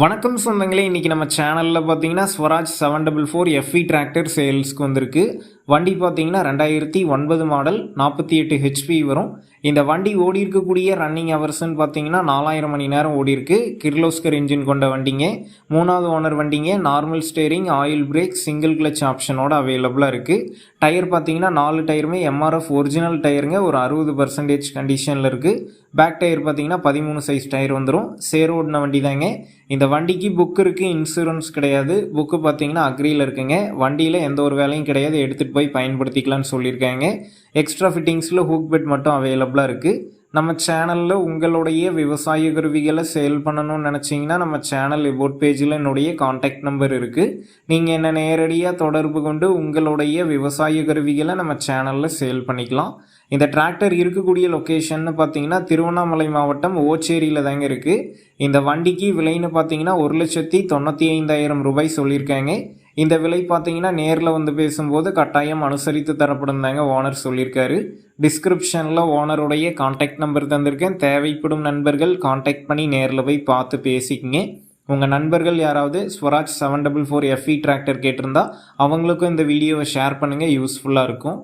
வணக்கம் சொந்தங்களே, இன்றைக்கி நம்ம சேனலில் பார்த்தீங்கன்னா ஸ்வராஜ் 744 எஃப்இ டிராக்டர் சேல்ஸ்க்கு வந்திருக்கு. வண்டி பார்த்தீங்கன்னா 2009 மாடல், 48 ஹெச்பி வரும். இந்த வண்டி ஓடி இருக்கக்கூடிய ரன்னிங் ஹவர்ஸ்ன்னு பார்த்தீங்கன்னா 4000 மணி நேரம் ஓடி இருக்கு. கிர்லோஸ்கர் இன்ஜின் கொண்ட வண்டிங்க, 3வது ஓனர் வண்டிங்க. Normal steering, oil brake, single clutch ஆப்ஷனோட அவைலபிளாக இருக்குது. டயர் பார்த்தீங்கன்னா 4 டயருமே எம்ஆர்எஃப் ஒரிஜினல் டயருங்க, ஒரு 60% கண்டிஷனில் இருக்குது. பேக் டயர் பார்த்தீங்கன்னா 13 சைஸ் டயர் வந்துடும். சேர் ஓடின வண்டி தாங்க. இந்த வண்டிக்கு புக் இருக்குது, இன்சூரன்ஸ் கிடையாது. புக்கு பார்த்தீங்கன்னா அக்ரியில் இருக்குங்க. வண்டியில் எந்த ஒரு வேலையும் கிடையாது, எடுத்துகிட்டு போய் பயன்படுத்திக்கலான்னு சொல்லியிருக்காங்க. எக்ஸ்ட்ரா ஃபிட்டிங்ஸில் ஹூக் பெட் மட்டும் அவைலபிளாக இருக்குது. நம்ம சேனலில் உங்களுடைய விவசாய கருவிகளை சேல் பண்ணணும்னு நினச்சிங்கன்னா நம்ம சேனல் எபோட் பேஜில் என்னுடைய காண்டாக்ட் நம்பர் இருக்குது. நீங்கள் என்ன நேரடியாக தொடர்பு கொண்டு உங்களுடைய விவசாய கருவிகளை நம்ம சேனலில் சேல் பண்ணிக்கலாம். இந்த டிராக்டர் இருக்கக்கூடிய லொக்கேஷன்னு பார்த்தீங்கன்னா திருவண்ணாமலை மாவட்டம் ஓச்சேரியில் தாங்க இருக்குது. இந்த வண்டிக்கு விலைன்னு பார்த்தீங்கன்னா 1,95,000 ரூபாய் சொல்லியிருக்காங்க. இந்த விலை பார்த்தீங்கன்னா நேரில் வந்து பேசும்போது கட்டாயம் அனுசரித்து தரப்படும் தாங்க ஓனர் சொல்லியிருக்காரு. டிஸ்கிரிப்ஷனில் ஓனருடைய காண்டாக்ட் நம்பர் தந்திருக்கேன். தேவைப்படும் நண்பர்கள் காண்டாக்ட் பண்ணி நேரில் போய் பார்த்து பேசிக்கிங்க. உங்கள் நண்பர்கள் யாராவது ஸ்வராஜ் 744 எஃப்இ டிராக்டர் கேட்டிருந்தா அவங்களுக்கும் இந்த வீடியோவை ஷேர் பண்ணுங்கள், யூஸ்ஃபுல்லாக இருக்கும்.